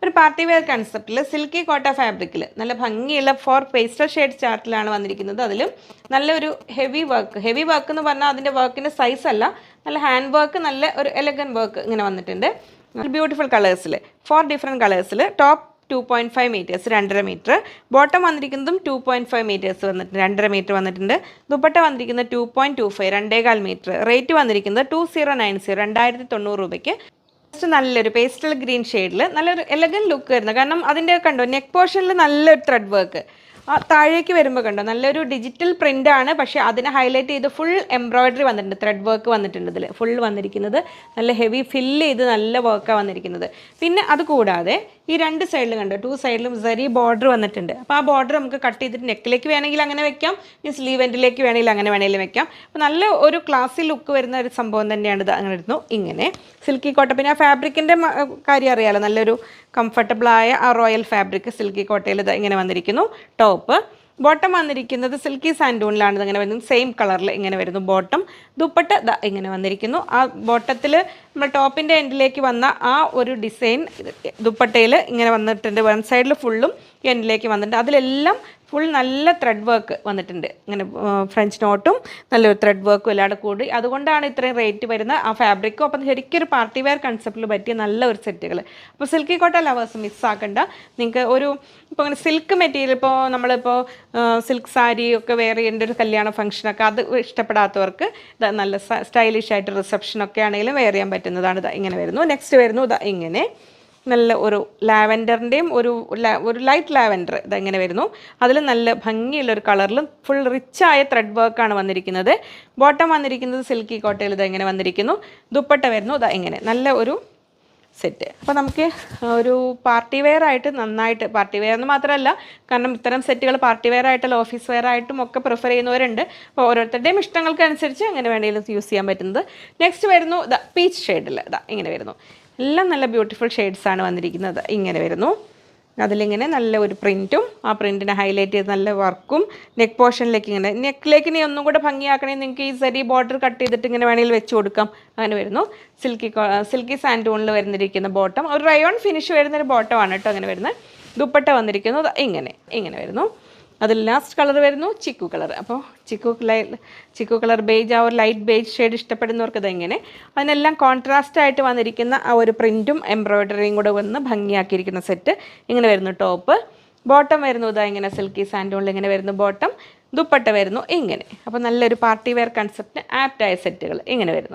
ഒരു party wear കൺസെപ്റ്റിൽ silky കോട്ട ഫാബ്രിക്കിൽ നല്ല ഭംഗിയുള്ള ഫോർ പേസ്റ്റൽ ഷെയ്ഡ് ചാർട്ടിലാണ് വന്നിരിക്കുന്നത്. അതിലും നല്ലൊരു ഹെവി വർക്ക് എന്ന് പറഞ്ഞാൽ അതിൻ്റെ വർക്കിൻ്റെ സൈസ് അല്ല, നല്ല ഹാൻഡ് വർക്ക്, നല്ല ഒരു എലഗൻ വർക്ക് ഇങ്ങനെ വന്നിട്ടുണ്ട്. ബ്യൂട്ടിഫുൾ കളേഴ്സിൽ 4 ഡിഫറെൻറ്റ് കളേഴ്സിൽ. ടോപ്പ് 2.5 മീറ്റേഴ്സ് 2.5 മീറ്റർ, ബോട്ടം വന്നിരിക്കുന്നതും 2.5 മീറ്റേഴ്സ് വന്നിട്ടുണ്ട്, 2.5 മീറ്റർ വന്നിട്ടുണ്ട്. ദുപ്പട്ട വന്നിരിക്കുന്നത് 2.25 2.25 മീറ്റർ. റേറ്റ് വന്നിരിക്കുന്നത് 2090 2090 രൂപയ്ക്ക്. നല്ലൊരു പേസ്റ്റൽ ഗ്രീൻ ഷെയ്ഡിൽ നല്ലൊരു എലഗൻ ലുക്ക് വരുന്നത്. കാരണം അതിൻ്റെ കണ്ടോ നെക്ക് പോർഷനിൽ നല്ലൊരു ത്രെഡ് വർക്ക്, താഴേക്ക് വരുമ്പോൾ കണ്ടോ നല്ലൊരു ഡിജിറ്റൽ പ്രിൻ്റ് ആണ്. പക്ഷേ അതിനെ ഹൈലൈറ്റ് ചെയ്ത് ഫുൾ എംബ്രോയിഡറി വന്നിട്ടുണ്ട്, ത്രെഡ് വർക്ക് വന്നിട്ടുണ്ട്. ഇതിൽ ഫുൾ വന്നിരിക്കുന്നത് നല്ല ഹെവി ഫില്ല് ചെയ്ത് നല്ല വർക്കാണ് വന്നിരിക്കുന്നത്. പിന്നെ അത് കൂടാതെ ഈ 2 സൈഡിലും കണ്ടോ 2 സൈഡിലും സരി ബോർഡർ വന്നിട്ടുണ്ട്. അപ്പോൾ ആ ബോർഡർ നമുക്ക് കട്ട് ചെയ്തിട്ട് നെക്കിലേക്ക് വേണമെങ്കിൽ അങ്ങനെ വെക്കാം, ഈ സ്ലീവ് എൻഡിലേക്ക് വേണമെങ്കിൽ അങ്ങനെ വേണമെങ്കിലും വെക്കാം. അപ്പോൾ നല്ല ഒരു ക്ലാസി ലുക്ക് വരുന്ന ഒരു സംഭവം തന്നെയാണ് ഇത്. അങ്ങനെ ഇരുന്നു ഇങ്ങനെ സിൽക്കി കോട്ട. പിന്നെ ആ ഫാബ്രിക്കിൻ്റെ കാര്യം അറിയാമല്ലോ, നല്ലൊരു കംഫർട്ടബിളായ ആ റോയൽ ഫാബ്രിക് സിൽക്കി കോട്ടയിൽ ഇത് ഇങ്ങനെ വന്നിരിക്കുന്നു. ടോപ്പ് ബോട്ടം വന്നിരിക്കുന്നത് സിൽക്കി സാൻഡൂണിലാണ് ഇങ്ങനെ വരുന്നത്, സെയിം കളറിൽ ഇങ്ങനെ വരുന്നു ബോട്ടം. ദുപ്പട്ട ഇങ്ങനെ വന്നിരിക്കുന്നു. ആ ബോട്ടത്തിൽ നമ്മൾ ടോപ്പിൻ്റെ എൻഡിലേക്ക് വന്ന ആ ഒരു ഡിസൈൻ ദുപ്പട്ടയിൽ ഇങ്ങനെ വന്നിട്ടുണ്ട്. വൺ സൈഡിൽ ഫുള്ളും എൻഡിലേക്ക് വന്നിട്ടുണ്ട്. അതിലെല്ലാം ഫുൾ നല്ല ത്രെഡ് വർക്ക് വന്നിട്ടുണ്ട്. ഇങ്ങനെ ഫ്രഞ്ച് നോട്ടും നല്ലൊരു ത്രെഡ് വർക്കും എല്ലാം കൂടി, അതുകൊണ്ടാണ് ഇത്രയും റേറ്റ് വരുന്നത് ആ ഫാബ്രിക്കും. അപ്പം ശരിക്കും ഒരു പാർട്ടി വെയർ കൺസെപ്റ്റിൽ പറ്റിയ നല്ല ഒരു സെറ്റുകൾ. അപ്പോൾ സിൽക്കി കോട്ട ലവേഴ്സ് മിസ്സാക്കണ്ട. നിങ്ങൾക്ക് ഒരു ഇപ്പോൾ അങ്ങനെ സിൽക്ക് മെറ്റീരിയൽ, ഇപ്പോൾ നമ്മളിപ്പോൾ സിൽക്ക് സാരി ഒക്കെ വെയർ ചെയ്യേണ്ട ഒരു കല്യാണ ഫംഗ്ഷനൊക്കെ അത് ഇഷ്ടപ്പെടാത്തവർക്ക് ഇത് നല്ല സ്റ്റൈലിഷ് ആയിട്ട് റിസപ്ഷനൊക്കെ ആണെങ്കിലും വെയർ ചെയ്യാൻ പറ്റുന്നതാണ്. ഇത് ഇങ്ങനെ വരുന്നു. നെക്സ്റ്റ് വരുന്നു ഇങ്ങനെ നല്ല ഒരു ലാവൻഡറിൻ്റെയും ഒരു ലൈറ്റ് ലാവൻഡർ ഇതെങ്ങനെ വരുന്നു. അതിൽ നല്ല ഭംഗിയുള്ളൊരു കളറിലും ഫുൾ റിച്ചായ ത്രെഡ് വർക്കാണ് വന്നിരിക്കുന്നത്. ബോട്ടം വന്നിരിക്കുന്നത് സിൽക്കി കോട്ടയിൽ ഇതെങ്ങനെ വന്നിരിക്കുന്നു. ദുപ്പട്ട വരുന്നു ഇങ്ങനെ നല്ല ഒരു സെറ്റ്. അപ്പോൾ നമുക്ക് ഒരു പാർട്ടി വെയർ ആയിട്ട് നന്നായിട്ട്, പാർട്ടി വെയർ എന്ന് മാത്രമല്ല, കാരണം ഇത്തരം സെറ്റുകൾ പാർട്ടി വെയർ ആയിട്ടുള്ള ഓഫീസ് വെയർ ആയിട്ടും ഒക്കെ പ്രിഫർ ചെയ്യുന്നവരുണ്ട്. അപ്പോൾ ഓരോരുത്തരുടെയും ഇഷ്ടങ്ങൾക്കനുസരിച്ച് അങ്ങനെ വേണമെങ്കിലും യൂസ് ചെയ്യാൻ പറ്റുന്നത്. നെക്സ്റ്റ് വരുന്നു പീച്ച് ഷെയ്ഡിൽ ഇങ്ങനെ വരുന്നു. എല്ലാം നല്ല ബ്യൂട്ടിഫുൾ ഷെയ്ഡ്സാണ് വന്നിരിക്കുന്നത്. ഇങ്ങനെ വരുന്നു. അതിലിങ്ങനെ നല്ല ഒരു പ്രിൻറ്റും ആ പ്രിൻറ്റിനെ ഹൈലൈറ്റ് ചെയ്ത് നല്ല വർക്കും നെക്ക് പോർഷനിലേക്ക് ഇങ്ങനെ നെക്കിലേക്ക് ഇനി ഒന്നും കൂടെ ഭംഗിയാക്കണമെങ്കിൽ നിങ്ങൾക്ക് ഈ സരി ബോർഡർ കട്ട് ചെയ്തിട്ട് ഇങ്ങനെ വേണമെങ്കിൽ വെച്ച് കൊടുക്കാം. അങ്ങനെ വരുന്നു. സിൽക്കി സാൻഡൂണിൽ വരുന്നിരിക്കുന്ന ബോട്ടം ഒരു റയോൺ ഫിനിഷ് വരുന്നൊരു ബോട്ടമാണ് കേട്ടോ. അങ്ങനെ വരുന്നത്. ദുപ്പട്ട വന്നിരിക്കുന്നു ഇങ്ങനെ വരുന്നു. അതിൽ ലാസ്റ്റ് കളർ വരുന്നു ചിക്കു കളർ. അപ്പോൾ ചിക്കു കളർ ബേജ്, ആ ഒരു ലൈറ്റ് ബേജ് ഷെയ്ഡ് ഇഷ്ടപ്പെടുന്നവർക്ക് ഇതെങ്ങനെ. അതിനെല്ലാം കോൺട്രാസ്റ്റ് ആയിട്ട് വന്നിരിക്കുന്ന ആ ഒരു പ്രിൻറ്റും എംബ്രോയ്ഡറിയും കൂടെ വന്ന് ഭംഗിയാക്കിയിരിക്കുന്ന സെറ്റ് ഇങ്ങനെ വരുന്നു. ടോപ്പ് ബോട്ടം വരുന്നു ഇങ്ങനെ സിൽക്കി സാൻഡൂണിൽ ഇങ്ങനെ വരുന്നു ബോട്ടം. ദുപ്പട്ട വരുന്നു ഇങ്ങനെ. അപ്പോൾ നല്ലൊരു പാർട്ടി വെയർ കൺസെപ്റ്റ് ആപ്റ്റായ സെറ്റുകൾ ഇങ്ങനെ വരുന്നു.